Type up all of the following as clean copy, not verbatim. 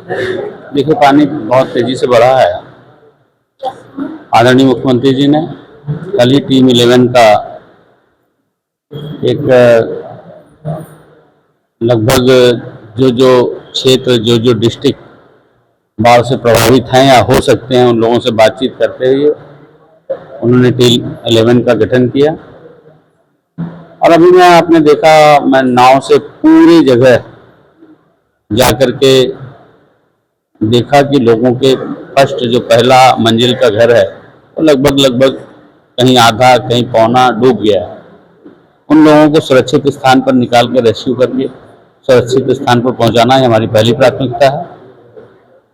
देखिए, पानी बहुत तेजी से बढ़ा है। आदरणीय मुख्यमंत्री जी ने कल ही टीम 11 का एक लगभग जो क्षेत्र जो डिस्ट्रिक्ट बाढ़ से प्रभावित हैं या हो सकते हैं, उन लोगों से बातचीत करते हुए उन्होंने टीम 11 का गठन किया। और अभी मैं आपने देखा, मैं नाव से पूरी जगह जाकर के देखा कि लोगों के फर्स्ट जो पहला मंजिल का घर है वो लगभग कहीं आधा कहीं पौना डूब गया है। उन लोगों को सुरक्षित स्थान पर निकाल कर रेस्क्यू करके सुरक्षित स्थान पर पहुंचाना ही हमारी पहली प्राथमिकता है।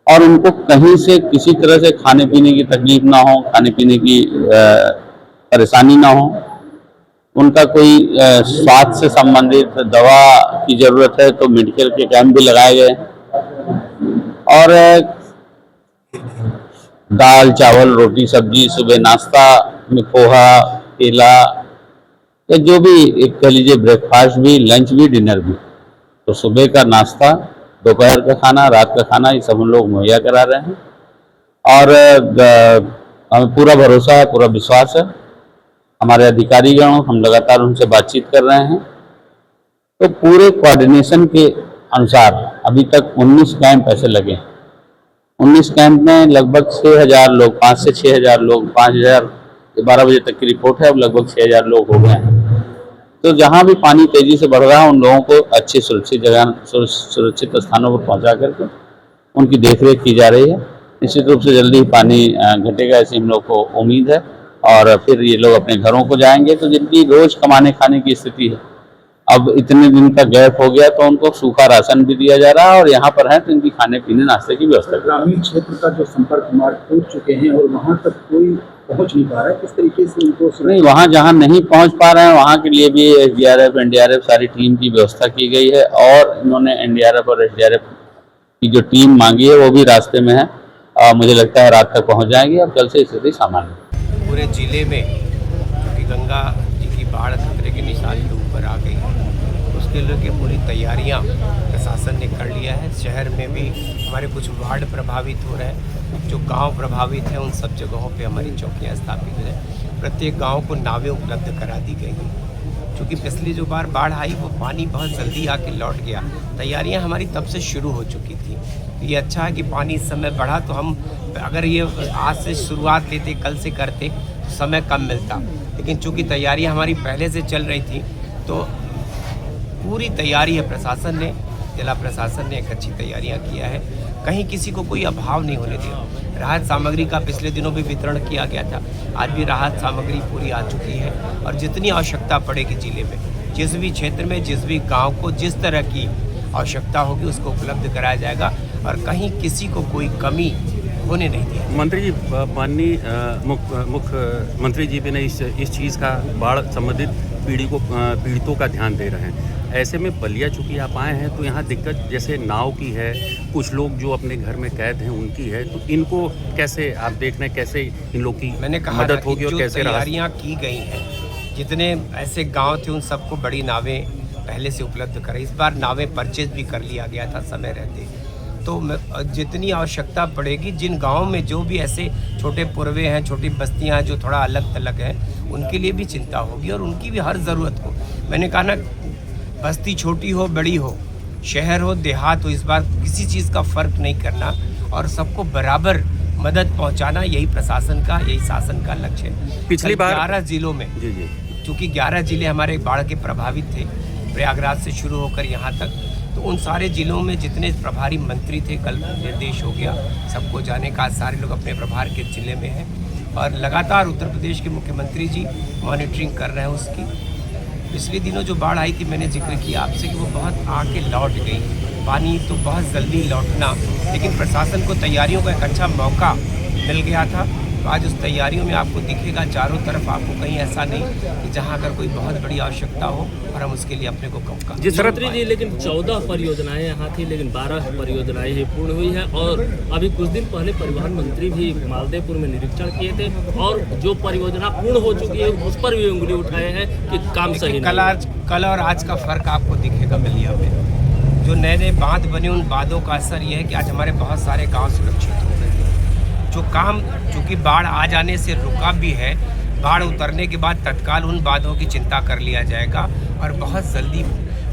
और उनको कहीं से किसी तरह से खाने पीने की तकलीफ ना हो, खाने पीने की परेशानी ना हो। उनका कोई स्वास्थ्य से संबंधित दवा की जरूरत है तो मेडिकल के कैंप भी लगाए गए। और दाल चावल रोटी सब्जी, सुबह नाश्ता में पोहा केला या जो भी एक कह लीजिए ब्रेकफास्ट भी, लंच भी, डिनर भी। तो सुबह का नाश्ता, दोपहर का खाना, रात का खाना, ये सब हम लोग मुहैया करा रहे हैं। और हमें पूरा भरोसा है, पूरा विश्वास है। हमारे अधिकारीगण, हम लगातार उनसे बातचीत कर रहे हैं। तो पूरे कोऑर्डिनेशन के अनुसार अभी तक 19 कैंप ऐसे लगे। 19 कैंप में लगभग 6,000 लोग, 5 से 6,000 लोग, 5,000 12 बजे तक की रिपोर्ट है, अब लगभग 6,000 लोग हो गए हैं। तो जहाँ भी पानी तेजी से बढ़ रहा है उन लोगों को अच्छी सुरक्षित जगह, सुरक्षित स्थानों पर पहुँचा करके उनकी देखरेख की जा रही है। निश्चित रूप से जल्दी ही पानी घटेगा, ऐसी हम लोग को उम्मीद है। और फिर ये लोग अपने घरों को जाएंगे। तो जिनकी रोज कमाने खाने की स्थिति है, अब इतने दिन का गैप हो गया तो उनको सूखा राशन भी दिया जा रहा है। और यहाँ पर है तो इनकी खाने पीने नाश्ते की व्यवस्था। ग्रामीण क्षेत्र का जो संपर्क मार्ग टूट चुके हैं और वहाँ तक कोई पहुँच नहीं पा रहा है, किस तरीके से उनको? नहीं, वहाँ जहाँ नहीं पहुँच पा रहे हैं वहाँ के लिए भी SDRF NDRF सारी टीम की व्यवस्था की गई है। और इन्होंने NDRF और SDRF की जो टीम मांगी है वो भी रास्ते में है। मुझे लगता है रात तक पहुँच जाएंगी। अब कल से स्थिति सामान्य है। पूरे ज़िले में क्योंकि गंगा जी की बाढ़ खतरे के निशान के ऊपर आ गई है, उसके लिए पूरी तैयारियां प्रशासन ने कर लिया है। शहर में भी हमारे कुछ वार्ड प्रभावित हो रहे हैं, जो गांव प्रभावित हैं उन सब जगहों पे हमारी चौकियां स्थापित हैं। प्रत्येक गांव को नावें उपलब्ध करा दी गई हैं। क्योंकि पिछली जो बार बाढ़ आई वो पानी बहुत जल्दी आके लौट गया। तैयारियाँ हमारी तब से शुरू हो चुकी थी। ये अच्छा है कि पानी इस समय बढ़ा, तो हम अगर ये आज से शुरुआत लेते, कल से करते, तो समय कम मिलता। लेकिन चूंकि तैयारियां हमारी पहले से चल रही थी तो पूरी तैयारी है। प्रशासन ने, जिला प्रशासन ने एक अच्छी तैयारियां किया है। कहीं किसी को कोई अभाव नहीं होने दिया। राहत सामग्री का पिछले दिनों भी वितरण किया गया था। आज भी राहत सामग्री पूरी आ चुकी है। और जितनी आवश्यकता पड़ेगी जिले में, जिस भी क्षेत्र में, जिस भी गाँव को जिस तरह की आवश्यकता होगी उसको उपलब्ध कराया जाएगा। और कहीं किसी को कोई कमी होने नहीं दी। मंत्री जी, माननीय मुख्यमंत्री जी भी ने इस चीज़ का बाढ़ संबंधित पीड़ितों का ध्यान दे रहे हैं। ऐसे में बलिया चूँकि आप आए हैं तो यहाँ दिक्कत जैसे नाव की है, कुछ लोग जो अपने घर में कैद हैं उनकी है, तो इनको कैसे आप देख रहे हैं, कैसे इन लोग की मदद होगी और कैसे तैयारियाँ की गई हैं? जितने ऐसे गाँव थे उन सबको बड़ी नावें पहले से उपलब्ध कराई। इस बार नावें परचेज भी कर लिया गया था समय रहते। तो जितनी आवश्यकता पड़ेगी, जिन गाँव में जो भी ऐसे छोटे पुरवे हैं, छोटी बस्तियां हैं जो थोड़ा अलग थलग हैं, उनके लिए भी चिंता होगी और उनकी भी हर ज़रूरत को। मैंने कहा ना, बस्ती छोटी हो बड़ी हो, शहर हो देहात हो, इस बार किसी चीज़ का फ़र्क नहीं करना और सबको बराबर मदद पहुंचाना, यही प्रशासन का, यही शासन का लक्ष्य है। पिछली बार 11 जिलों में, चूँकि 11 जिले हमारे बाढ़ के प्रभावित थे, प्रयागराज से शुरू होकर यहाँ तक, तो उन सारे जिलों में जितने प्रभारी मंत्री थे, कल निर्देश हो गया सबको जाने का। सारे लोग अपने प्रभार के जिले में हैं और लगातार उत्तर प्रदेश के मुख्यमंत्री जी मॉनिटरिंग कर रहे हैं उसकी। पिछले दिनों जो बाढ़ आई थी, मैंने जिक्र किया आपसे कि वो बहुत आके लौट गई। पानी तो बहुत जल्दी लौटना, लेकिन प्रशासन को तैयारियों का एक अच्छा मौका मिल गया था। तो आज उस तैयारियों में आपको दिखेगा चारों तरफ, आपको कहीं ऐसा नहीं कि जहां अगर कोई बहुत बड़ी आवश्यकता हो और हम उसके लिए अपने को कम जी मंत्री जी, लेकिन 14 परियोजनाएं यहाँ थी, लेकिन 12 परियोजनाएं ही पूर्ण हुई है। और अभी कुछ दिन पहले परिवहन मंत्री भी मालदेवपुर में निरीक्षण किए थे और जो परियोजना पूर्ण हो चुकी है उस पर भी उंगली उठाए हैं कि काम सही। कल और आज का फर्क आपको दिखेगा बलिया में। जो नए नए बांध बने उन बांधों का असर ये है कि आज हमारे बहुत सारे गांव सुरक्षित हो गए। जो काम चूँकि बाढ़ आ जाने से रुका भी है, बाढ़ उतरने के बाद तत्काल उन बांधों की चिंता कर लिया जाएगा और बहुत जल्दी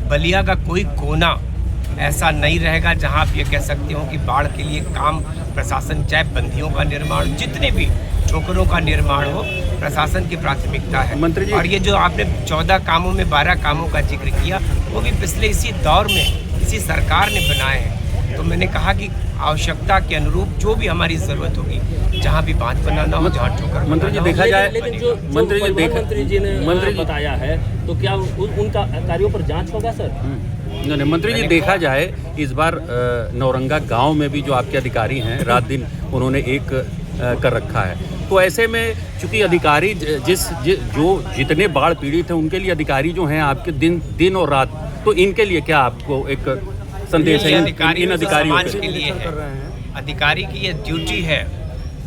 बलिया का कोई कोना ऐसा नहीं रहेगा जहां आप ये कह सकते हो कि बाढ़ के लिए काम प्रशासन, चाहे बंदियों का निर्माण, जितने भी ठोकरों का निर्माण हो, प्रशासन की प्राथमिकता है। मंत्री जी, और ये जो आपने 14 कामों में 12 कामों का जिक्र किया, वो भी पिछले इसी दौर में इसी सरकार ने बनाए हैं। तो मैंने कहा कि आवश्यकता के अनुरूप जो भी हमारी ज़रूरत होगी, जहाँ भी बांध बनाना हो, जहाँ ठोकर मंत्री जी देखा जाए, लेकिन जो मंत्री जी ने बताया है, तो क्या उनका कार्यों पर जांच होगा सर? नहीं, मंत्री जी देखा जाए इस बार नौरंगा गांव में भी जो आपके अधिकारी हैं रात दिन उन्होंने एक कर रखा है। तो ऐसे में चूंकि अधिकारी जो जितने बाढ़ पीड़ित हैं उनके लिए अधिकारी जो हैं आपके दिन और रात, तो इनके लिए क्या आपको एक संदेश है? इन अधिकारियों के लिए है, अधिकारी की ये ड्यूटी है।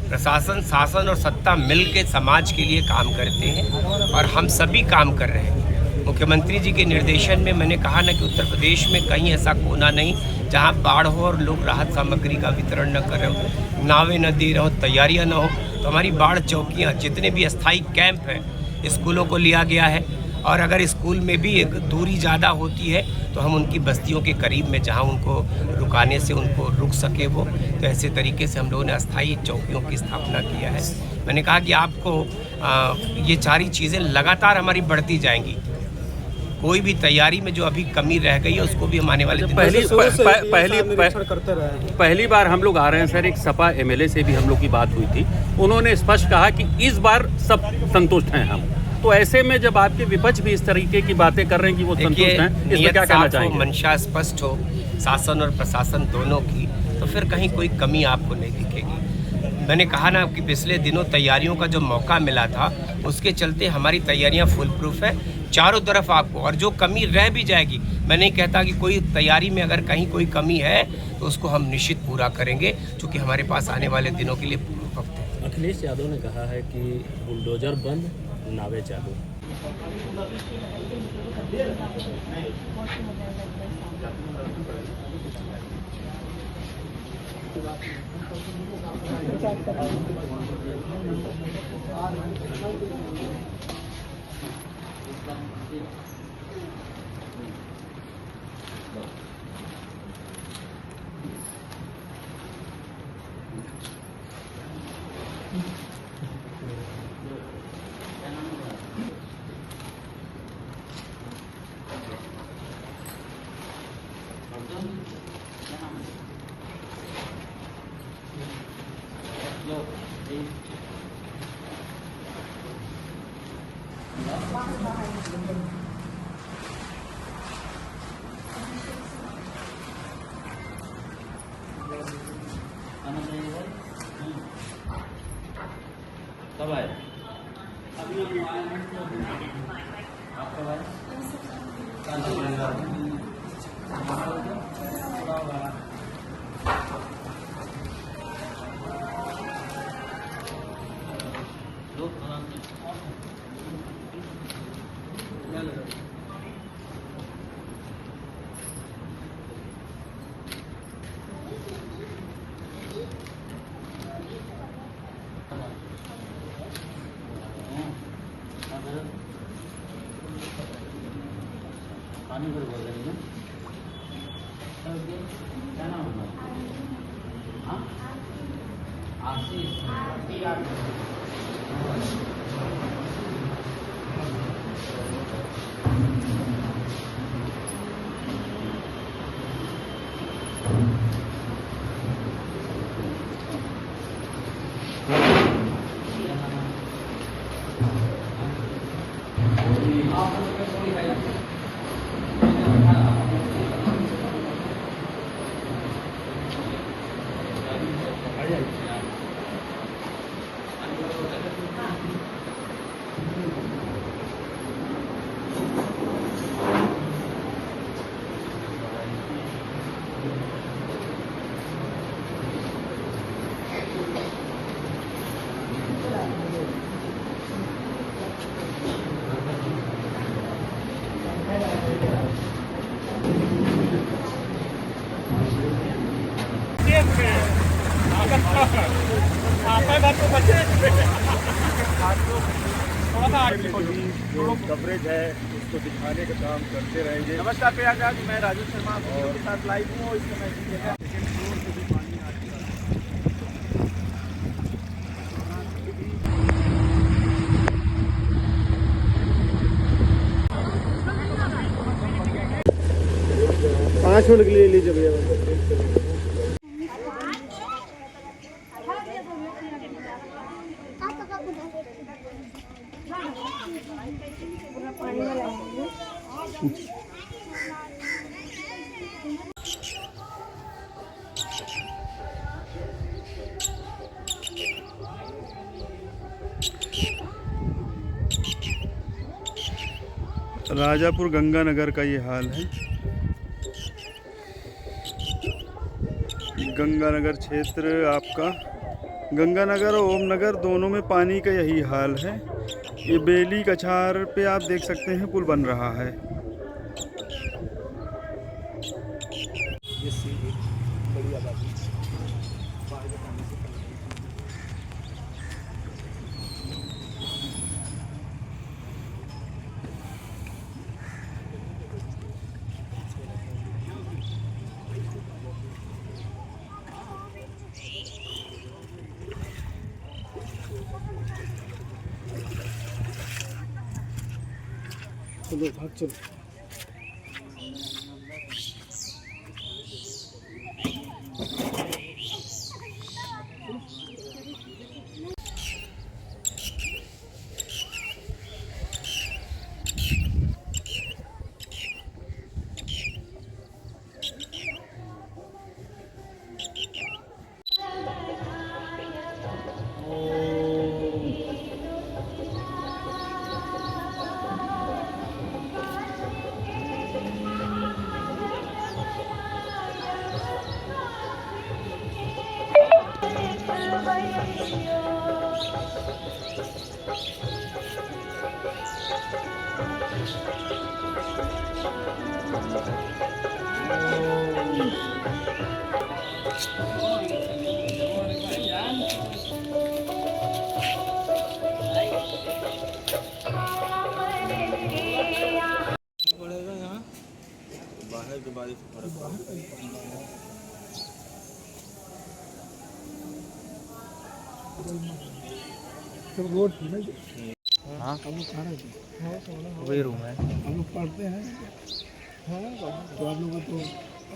प्रशासन, शासन और सत्ता मिल के समाज के लिए काम करते हैं और हम सभी काम कर रहे हैं। मुख्यमंत्री जी के निर्देशन में मैंने कहा ना कि उत्तर प्रदेश में कहीं ऐसा कोना नहीं जहां बाढ़ हो और लोग राहत सामग्री का वितरण न कर रहे हो, नावें न दे रहे हो, तैयारियां न हो। तो हमारी बाढ़ चौकियां, जितने भी अस्थाई कैंप हैं, स्कूलों को लिया गया है और अगर स्कूल में भी एक दूरी ज़्यादा होती है तो हम उनकी बस्तियों के करीब में जहां उनको रुकाने से उनको रुक सके वो, तो ऐसे तरीके से हम लोगों ने अस्थाई चौकियों की स्थापना किया है। मैंने कहा कि आपको ये सारी चीज़ें लगातार हमारी बढ़ती जाएंगी। कोई भी तैयारी में जो अभी कमी रह गई है उसको भी हम आने वाले पहली बार हम लोग आ रहे हैं सर, एक सपा एमएलए से भी हम लोग की बात हुई थी, उन्होंने स्पष्ट कहा कि इस बार सब संतुष्ट हैं हम। तो ऐसे में जब आपके विपक्ष भी इस तरीके की बातें कर रहे हैं कि वो संतुष्ट हैं, इसमें क्या कहना चाहेंगे? मंशा स्पष्ट हो शासन और प्रशासन दोनों की, तो फिर कहीं कोई कमी आपको नहीं दिखेगी। मैंने कहा ना कि पिछले दिनों तैयारियों का जो मौका मिला था उसके चलते हमारी तैयारियां फुल प्रूफ है चारों तरफ आपको, और जो कमी रह भी जाएगी, मैं नहीं कहता कि कोई तैयारी में अगर कहीं कोई कमी है तो उसको हम निश्चित पूरा करेंगे, क्योंकि हमारे पास आने वाले दिनों के लिए पूर्ण वक्त है। अखिलेश यादव ने कहा है कि बुलडोजर बंद, नावे चालू। कब आए? पानी भर बोल रही है क्या नाम होगा? हाँ, आशीष। जो कवरेज है उसको दिखाने का काम करते रहेंगे। नमस्कार प्रयागराज, मैं राजू शर्मा आपके साथ लाइव हूँ। इस समय की जगह सेकंड फ्लोर से भी पानी आ चुका है। 5 मिनट के लिए लीजिए भैया। राजापुर गंगानगर का ये हाल है। गंगानगर क्षेत्र आपका, गंगानगर और ओमनगर दोनों में पानी का यही हाल है। ये बेली कछार पे आप देख सकते हैं पुल बन रहा है। चलो भाग चलो। हाँ वही रूम है। हम लोग पढ़ते हैं तो आप लोगों को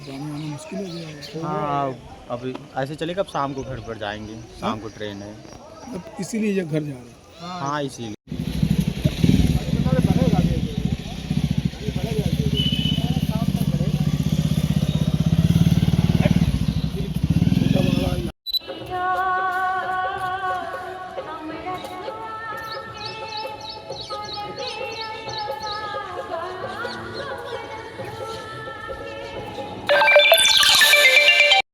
जाने आना मुश्किल हो गया है। हाँ अब ऐसे चलेगा, अब शाम को घर पर जाएंगे, शाम को ट्रेन है। अब इसीलिए ये घर जा रहे हैं। हाँ इसीलिए।